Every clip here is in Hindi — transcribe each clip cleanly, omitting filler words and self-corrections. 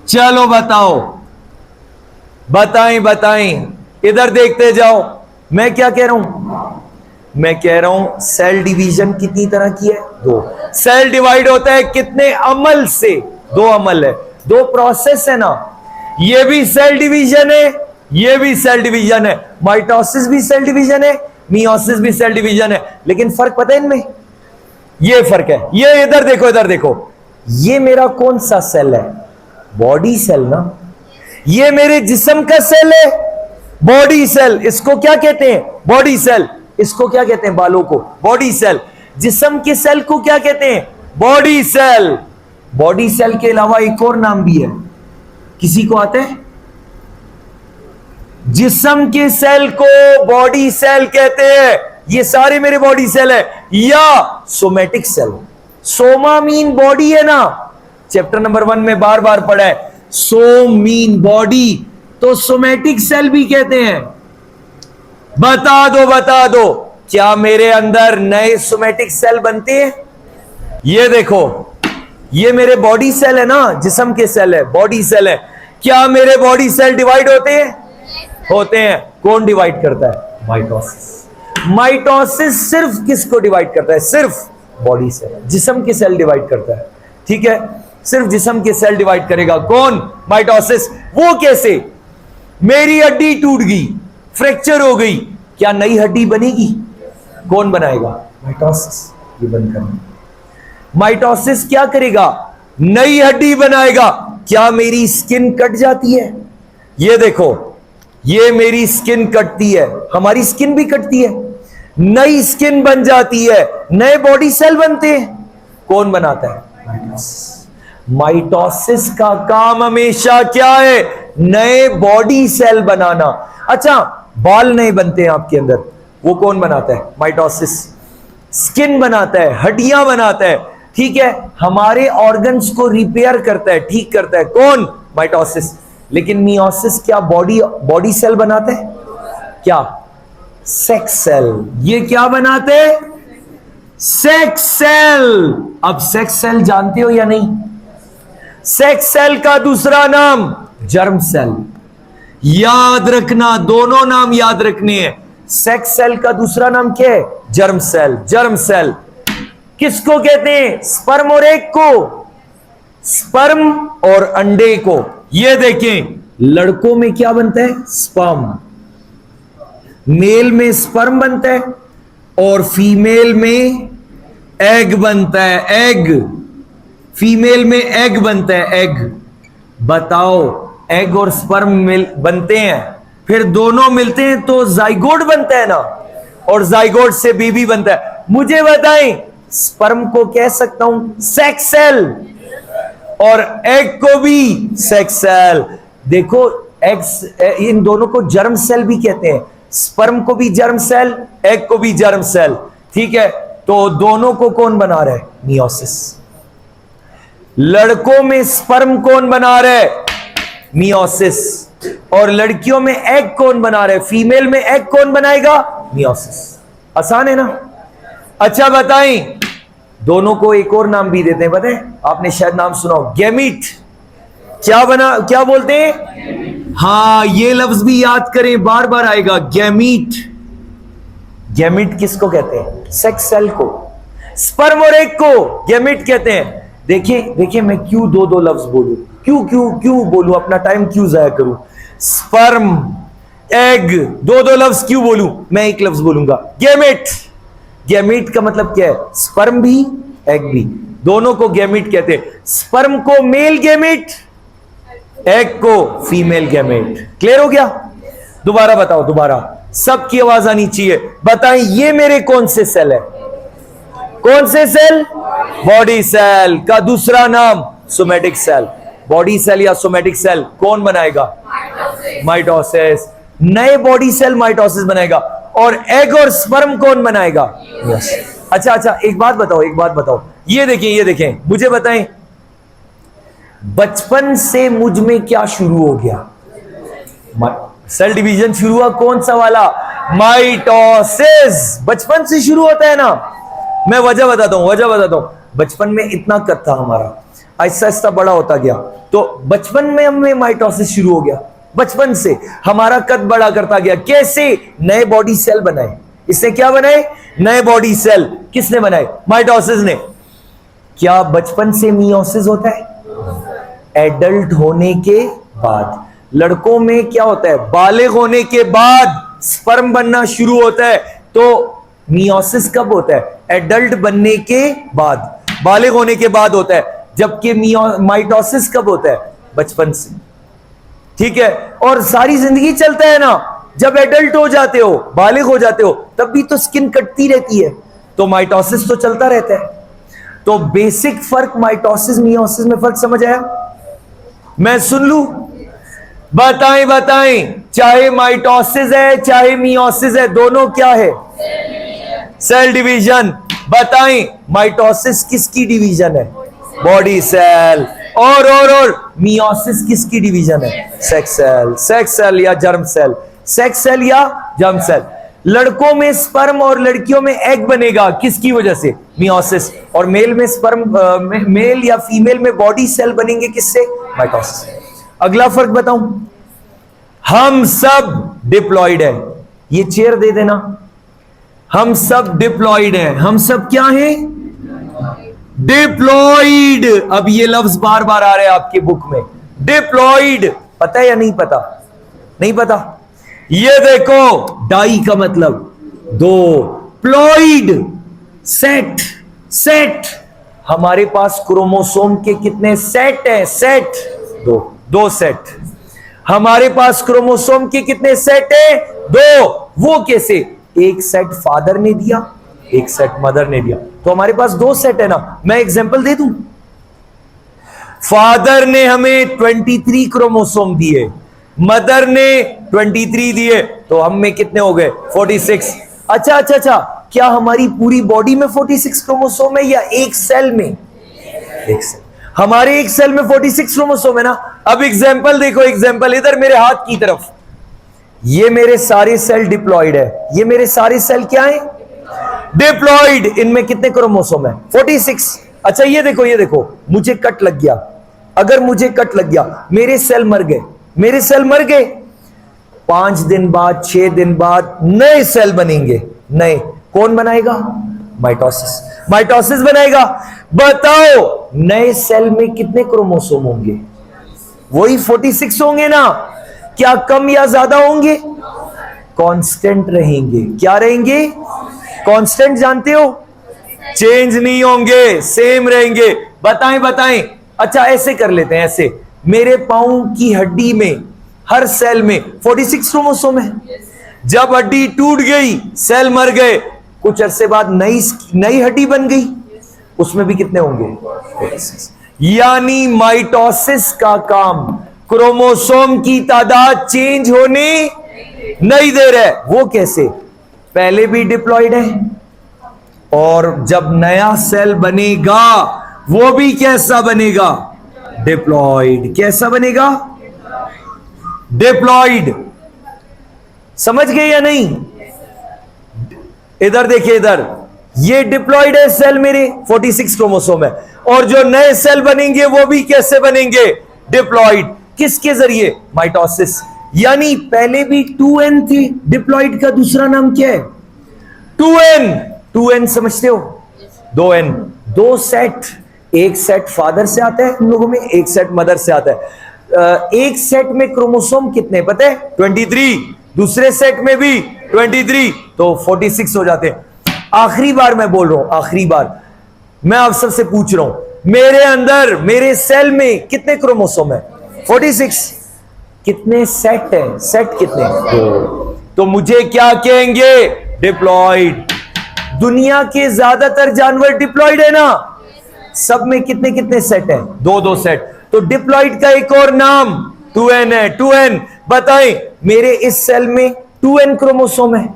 चलो बताओ, बताएं बताएं, इधर देखते जाओ। मैं क्या कह रहा हूं? मैं कह रहा हूं सेल डिवीजन कितनी तरह की है? दो। सेल डिवाइड होता है कितने अमल से? दो अमल है, दो प्रोसेस है ना। ये भी सेल डिवीजन है, ये भी सेल डिवीजन है। माइटोसिस भी सेल डिवीजन है, मियोसिस भी सेल डिवीजन है। लेकिन फर्क पता है इनमें? ये फर्क है। ये इधर देखो, इधर देखो, ये मेरा कौन सा सेल है? बॉडी सेल ना। ये मेरे जिस्म का सेल है, बॉडी सेल। इसको क्या कहते हैं? Body cell. इसको क्या कहते हैं? बालों को बॉडी सेल। जिस्म के सेल को क्या कहते हैं? Body cell. बॉडी सेल के अलावा एक और नाम भी है, किसी को आता है? जिस्म के सेल को बॉडी सेल कहते हैं। ये सारे मेरे बॉडी सेल है। या somatic cell. Soma mean body है ना, चैप्टर नंबर 1 में बार बार पढ़ा है। सोम मीन बॉडी, तो सोमैटिक सेल भी कहते हैं। बता दो, बता दो, क्या मेरे अंदर नए सोमैटिक सेल बनते हैं? ये देखो, ये मेरे बॉडी सेल है ना, जिस्म के सेल है, बॉडी सेल है। क्या मेरे बॉडी सेल डिवाइड होते हैं? होते हैं। कौन डिवाइड करता है? माइटोसिस। माइटोसिस सिर्फ किसको डिवाइड करता है? सिर्फ बॉडी सेल। जिस्म के सेल डिवाइड करता है, ठीक है, सिर्फ जिस्म के सेल डिवाइड करेगा। कौन? माइटोसिस। वो कैसे? मेरी हड्डी टूट गई, फ्रैक्चर हो गई, क्या नई हड्डी बनेगी? कौन बनाएगा? माइटोसिस। ये बंद करना। माइटोसिस क्या करेगा? नई हड्डी बनाएगा। क्या मेरी स्किन कट जाती है? ये देखो, ये मेरी स्किन कटती है, हमारी स्किन भी कटती है, नई स्किन बन जाती है, नए बॉडी सेल बनते हैं। कौन बनाता है? माइटोसिस। माइटोसिस का काम हमेशा क्या है? नए बॉडी सेल बनाना। अच्छा, बाल नए बनते हैं आपके अंदर, वो कौन बनाता है? माइटोसिस। स्किन बनाता है, हड्डियां बनाता है, ठीक है, हमारे ऑर्गन्स को रिपेयर करता है, ठीक करता है। कौन? माइटोसिस। लेकिन मियोसिस क्या बॉडी सेल बनाते हैं? क्या? Sex cell. ये क्या बनाते हैं? Sex cell. अब सेक्स सेल जानते हो या नहीं? सेक्स सेल का दूसरा नाम जर्म सेल। याद रखना, दोनों नाम याद रखने हैं। सेक्स सेल का दूसरा नाम क्या है? Germ cell. जर्म सेल किसको कहते हैं? स्पर्म और एग को, स्पर्म और अंडे को। ये देखें, लड़कों में क्या बनता है? स्पर्म। मेल में स्पर्म बनता है और फीमेल में एग बनता है। एग। फीमेल में एग बनता है, एग। बताओ, एग और स्पर्म बनते हैं, फिर दोनों मिलते हैं तो जाइगोट बनता है ना, और जाइगोट से बेबी बनता है। मुझे बताएं, स्पर्म को कह सकता हूं सेक्स सेल, और एग को भी सेक्स सेल। देखो, एग्स, इन दोनों को जर्म सेल भी कहते हैं। स्पर्म को भी जर्म सेल, एग को भी जर्म सेल, ठीक है। तो दोनों को कौन बना रहा है? मियोसिस। लड़कों में स्पर्म कौन बना रहा है? मियोसिस। और लड़कियों में एग कौन बना रहा है? फीमेल में एग कौन बनाएगा? मियोसिस। आसान है ना? अच्छा बताएं, दोनों को एक और नाम भी देते हैं, पता है? आपने शायद नाम सुना हो, गैमीट। क्या बोलते हैं? हाँ, ये लफ्ज भी याद करें, बार बार आएगा, गैमीट। गैमीट किसको कहते हैं? सेक्स सेल को। स्पर्म और एग को गैमीट कहते हैं। देखिए मैं क्यों दो लफ्ज बोलूं, क्यों बोलूं, अपना टाइम क्यों जाया करूं? स्पर्म, एग, दो लफ्ज क्यों बोलूं? मैं एक लफ्ज बोलूंगा, गैमीट। गैमीट का मतलब क्या है? स्पर्म भी, एग भी, दोनों को गैमीट कहते हैं। स्पर्म को मेल गैमीट, एग को फीमेल गैमीट। क्लियर हो गया? दोबारा बताओ, दोबारा, सबकी आवाज आनी चाहिए। बताएं, ये मेरे कौन से सेल है? कौन से सेल? बॉडी सेल का दूसरा नाम सोमैटिक सेल। बॉडी सेल या सोमैटिक सेल कौन बनाएगा? माइटोसिस। नए बॉडी सेल माइटोसिस बनाएगा। और एग और स्पर्म कौन बनाएगा? यस। अच्छा, एक बात बताओ, ये देखें, मुझे बताएं, बचपन से मुझ में क्या शुरू हो गया? सेल डिवीजन शुरू हुआ, कौन सा वाला? माइटोसिस। बचपन से शुरू होता है ना। मैं वजह बताता हूं। बचपन में इतना कद था हमारा। आहिस्ता आहिस्ता बड़ा होता गया। तो बचपन में हमें माइटोसिस शुरू हो गया, बचपन से हमारा कद बड़ा करता गया। कैसे? नए बॉडी सेल बनाए। इसने क्या बनाए? नए बॉडी सेल। किसने बनाए? माइटोसिस ने। क्या बचपन से मियोसिस होता है? एडल्ट होने के बाद। लड़कों में क्या होता है? बालिग होने के बाद स्पर्म बनना शुरू होता है। तो मियोसिस कब होता है? एडल्ट बनने के बाद, बालिग होने के बाद होता है। जबकि माइटोसिस कब होता है? बचपन से। ठीक है। और सारी जिंदगी चलता है ना। जब एडल्ट हो जाते हो, बालिग हो जाते हो, तब भी तो स्किन कटती रहती है, तो माइटोसिस तो चलता रहता है। तो बेसिक फर्क माइटोसिस मियोसिस में फर्क समझ आया? मैं सुन लूं? बताएं बताएं, चाहे माइटोसिस है चाहे मियोसिस है, दोनों क्या है? Cell division. बताएं माइटोसिस किसकी डिवीजन है? Body cell. और मियोसिस किसकी डिवीजन है? Sex cell. सेक्स सेल या जर्म सेल, सेक्स सेल या जर्म सेल। लड़कों में स्पर्म और लड़कियों में एग बनेगा, किसकी वजह से? मियोसिस। और मेल में स्पर्म, मेल या फीमेल में बॉडी सेल बनेंगे, किससे? माइटोसिस। अगला फर्क बताऊं, हम सब डिप्लॉइड है। ये चेयर दे देना। हम सब डिप्लॉइड है। हम सब क्या है? डिप्लॉइड। अब ये लफ्ज बार बार आ रहे हैं आपके बुक में, डिप्लॉइड। पता है या नहीं पता? नहीं पता? ये देखो, डाई का मतलब दो, प्लॉइड सेट। सेट। हमारे पास क्रोमोसोम के कितने सेट हैं? सेट दो सेट। हमारे पास क्रोमोसोम के कितने सेट हैं? दो। वो कैसे? एक सेट फादर ने दिया, एक सेट मदर ने दिया, तो हमारे पास दो सेट है ना। मैं एग्जांपल दे दूं, फादर ने हमें 23 क्रोमोसोम दिए, मदर ने 23 दिए, तो हम में कितने हो गए? 46। अच्छा, क्या हमारी पूरी बॉडी में 46 क्रोमोसोम है या एक सेल में? एक सेल। हमारे एक सेल में 46 क्रोमोसोम है ना। अब एग्जांपल देखो, एग्जांपल इधर मेरे हाथ की तरफ, ये मेरे सारे सेल डिप्लॉइड है, ये मेरे सारे सेल क्या है? डिप्लॉइड। इनमें कितने क्रोमोसोम है? 46। अच्छा ये देखो, मुझे कट लग गया। अगर मुझे कट लग गया, मेरे सेल मर गए, मेरे सेल मर गए। 5 दिन बाद, 6 दिन बाद नए सेल बनेंगे। नए कौन बनाएगा? माइटोसिस बनाएगा। बताओ, नए सेल में कितने क्रोमोसोम होंगे? वही 46 होंगे ना। क्या कम या ज्यादा होंगे? कांस्टेंट रहेंगे। क्या रहेंगे? कांस्टेंट। जानते हो? चेंज नहीं होंगे, सेम रहेंगे। बताएं। अच्छा ऐसे कर लेते हैं, ऐसे मेरे पांव की हड्डी में हर सेल में 46 क्रोमोसोम है। जब हड्डी टूट गई, सेल मर गए, कुछ अरसे बाद नई हड्डी बन गई, उसमें भी कितने होंगे? 46। यानी माइटोसिस का काम क्रोमोसोम की तादाद चेंज होने नहीं दे रहा है। वो कैसे? पहले भी डिप्लॉइड है, और जब नया सेल बनेगा वो भी कैसा बनेगा? डिप्लॉइड। कैसा बनेगा? डिप्लॉइड। समझ गए या नहीं? इधर देखिए, इधर ये डिप्लॉइड है सेल, मेरे 46 क्रोमोसोम है, और जो नए सेल बनेंगे वो भी कैसे बनेंगे? डिप्लॉइड। किसके जरिए? माइटोसिस। यानी पहले भी 2n थी। डिप्लॉइड का दूसरा नाम क्या है? 2n समझते हो? 2n। दो सेट, एक सेट फादर से आता है हम लोगों में, एक सेट मदर से आता है। एक सेट में क्रोमोसोम कितने पता है? 23। दूसरे सेट में भी 23, तो 46 हो जाते हैं। आखिरी बार मैं बोल रहा हूं, आखिरी बार मैं आप सबसे पूछ रहा हूं, मेरे अंदर, मेरे सेल में कितने क्रोमोसोम है? 46। कितने सेट है? सेट कितने? तो मुझे क्या कहेंगे? डिप्लॉइड। दुनिया के ज्यादातर जानवर डिप्लॉइड है ना। सब में कितने कितने सेट है? दो सेट। तो डिप्लॉइड का एक और नाम 2n है। 2n। बताएं, मेरे इस सेल में 2n क्रोमोसोम है,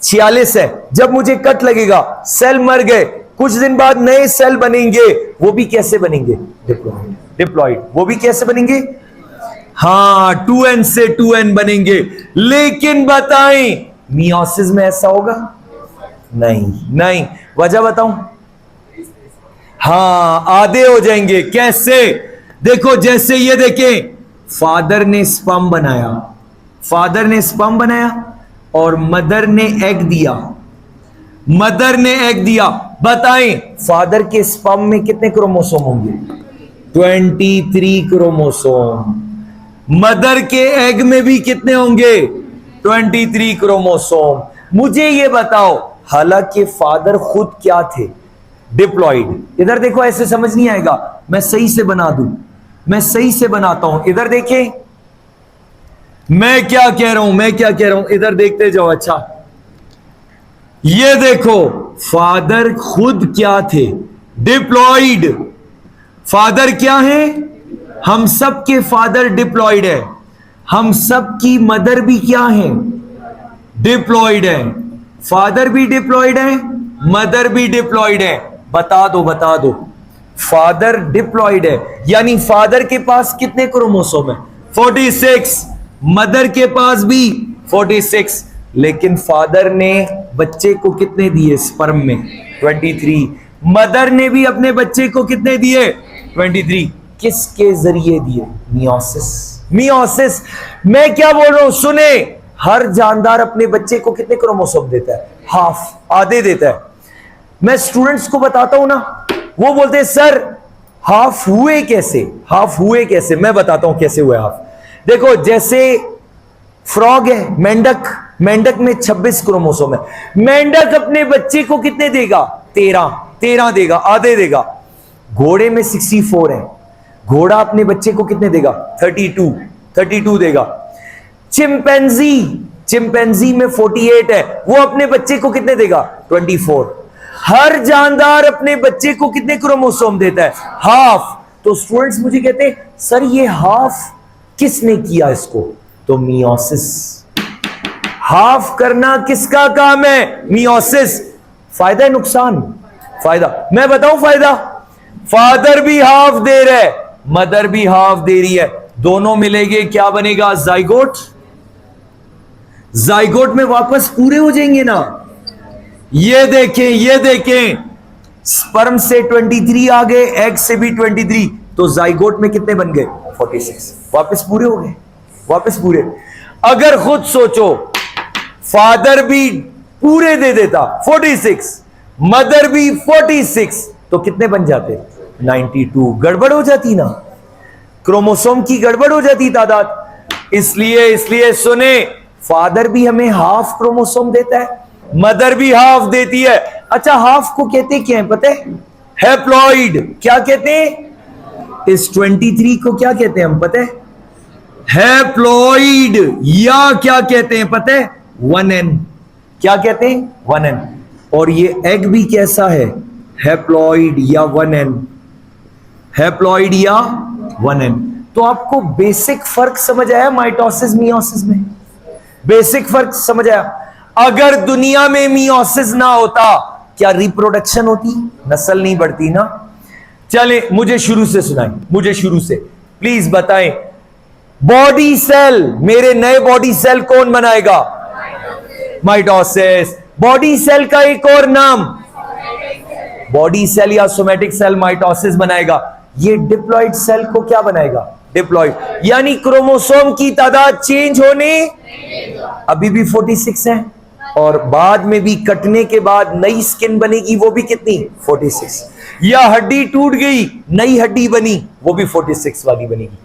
46 है। जब मुझे कट लगेगा, सेल मर गए, कुछ दिन बाद नए सेल बनेंगे, वो भी कैसे बनेंगे? डिप्लॉइड। वो भी कैसे बनेंगे? हाँ, 2n से 2n बनेंगे। लेकिन बताएं, मियोसिस में ऐसा होगा? नहीं। वजह बताऊं? हाँ, आधे हो जाएंगे। कैसे? देखो, जैसे ये देखें, फादर ने स्पर्म बनाया, फादर ने स्पर्म बनाया और मदर ने एग दिया, मदर ने एग दिया। बताएं, फादर के स्पर्म में कितने क्रोमोसोम होंगे? 23 क्रोमोसोम। मदर के एग में भी कितने होंगे? 23 क्रोमोसोम। मुझे ये बताओ, हालांकि फादर खुद क्या थे? डिप्लॉइड। इधर देखो, ऐसे समझ नहीं आएगा, मैं सही से बना दूं, मैं सही से बनाता हूं। इधर देखें, मैं क्या कह रहा हूं, मैं क्या कह रहा हूं, इधर देखते जाओ। अच्छा, ये देखो, फादर खुद क्या थे? डिप्लॉइड। फादर क्या है? हम सब के फादर डिप्लॉइड है, हम सब की मदर भी क्या है? डिप्लॉइड है। फादर भी डिप्लॉइड है, मदर भी डिप्लॉइड है। बता दो, बता दो। फादर डिप्लॉइड है, यानी फादर के पास कितने क्रोमोसोम है? 46। मदर के पास भी 46। लेकिन फादर ने बच्चे को कितने दिए स्पर्म में? 23। मदर ने भी अपने बच्चे को कितने दिए? 23। किसके जरिए दिए? मियोसिस। मियोसिस। मैं क्या बोल रहा हूं सुने, हर जानदार अपने बच्चे को कितने क्रोमोसोम देता है? हाफ, आधे देता है। मैं स्टूडेंट्स को बताता हूं ना, वो बोलते हैं सर हाफ हुए कैसे? हाफ हुए कैसे? मैं बताता हूं कैसे हुए हाफ। देखो, जैसे फ्रॉग है, मेंढक, मेंढक में 26 क्रोमोसोम है। मेंढक अपने बच्चे को कितने देगा? 13 देगा, आधे देगा। घोड़े में 64 है, घोड़ा अपने बच्चे को कितने देगा? 32 देगा। चिंपैंजी, चिंपैंजी में 48 है, वो अपने बच्चे को कितने देगा? 24। हर जानदार अपने बच्चे को कितने क्रोमोसोम देता है? हाफ। तो स्टूडेंट्स मुझे कहते हैं सर ये हाफ किसने किया इसको? तो मियोसिस। हाफ करना किसका काम है? मियोसिस। फायदा है नुकसान? फायदा। मैं बताऊं फायदा? फादर भी हाफ दे रहा है, मदर भी हाफ दे रही है, दोनों मिलेंगे, क्या बनेगा? जाइगोट। जाइगोट में वापस पूरे हो जाएंगे ना। ये देखें, ये देखें, स्पर्म से 23 आ गए, एग से भी 23, तो जाइगोट में कितने बन गए? 46। वापस पूरे हो गए, वापस पूरे। अगर खुद सोचो, फादर भी पूरे दे देता 46, मदर भी 46, तो कितने बन जाते? 92। गड़बड़ हो जाती ना, क्रोमोसोम की गड़बड़ हो जाती तादाद। इसलिए सुने, फादर भी हमें हाफ क्रोमोसोम देता है, मदर भी हाफ देती है। अच्छा, हाफ को कहते क्या है पता है? हैप्लॉइड। क्या कहते हैं? इस 23 को क्या कहते हैं हम पता है? हैप्लॉइड। या क्या कहते हैं पता है? 1n। क्या कहते हैं? 1n। और ये एग भी कैसा है? हैप्लॉइड या 1n। हैप्लॉइड या 1n। तो आपको बेसिक फर्क समझ आया माइटोसिस मियोसिस में? बेसिक फर्क समझ आया? अगर दुनिया में मियोसिस ना होता, क्या रिप्रोडक्शन होती? नस्ल नहीं बढ़ती ना। चले, मुझे शुरू से सुनाएं, मुझे शुरू से प्लीज बताएं। बॉडी सेल, मेरे नए बॉडी सेल कौन बनाएगा? माइटोसिस। बॉडी सेल का एक और नाम, बॉडी सेल या सोमेटिक सेल माइटोसिस बनाएगा। ये डिप्लॉइड सेल को क्या बनाएगा? डिप्लॉइड। यानी क्रोमोसोम की तादाद चेंज होने, अभी भी 46 है, और बाद में भी कटने के बाद नई स्किन बनेगी, वो भी कितनी? 46। या हड्डी टूट गई, नई हड्डी बनी, वो भी 46 वाली बनेगी।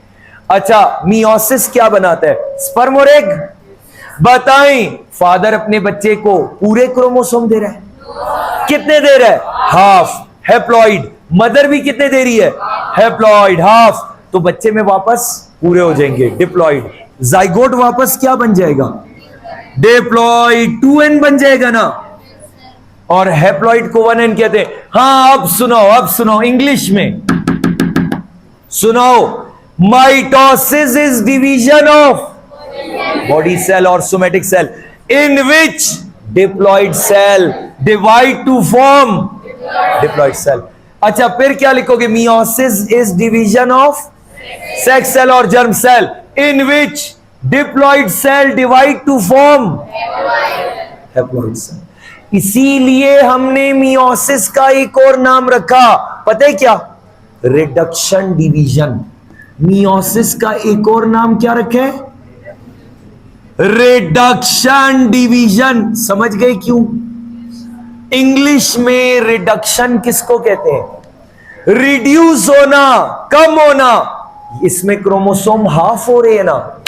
अच्छा, मियोसिस क्या बनाता है? स्पर्म और एग। बताएं, फादर अपने बच्चे को पूरे क्रोमोसोम दे रहा है, कितने दे रहा है? हाफ। हैप्लॉइड। मदर भी कितने दे रही है? Haploid, half. तो बच्चे में वापस पूरे हो जाएंगे, डिप्लॉइड। जाइगोट वापस क्या बन जाएगा? डिप्लॉइड। 2n बन जाएगा ना। और हैप्लॉइड को 1n कहते हैं। हाँ, अब सुनाओ, अब सुनाओ, इंग्लिश में सुनाओ। Mitosis is division of body cell और somatic cell in which diploid cell divide to form diploid cell. अच्छा, फिर क्या लिखोगे? Meiosis is division of sex cell और germ cell in which diploid cell divide to form haploid cell. इसीलिए हमने मियोसिस का एक और नाम रखा, पता है क्या? Reduction division. मियोसिस का एक और नाम क्या रखे? Reduction division. समझ गए क्यों? इंग्लिश में रिडक्शन किसको कहते हैं? रिड्यूस होना, कम होना। इसमें क्रोमोसोम हाफ हो रहे हैं ना,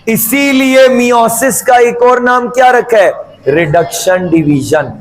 इसीलिए मियोसिस का एक और नाम क्या रखा है? Reduction division.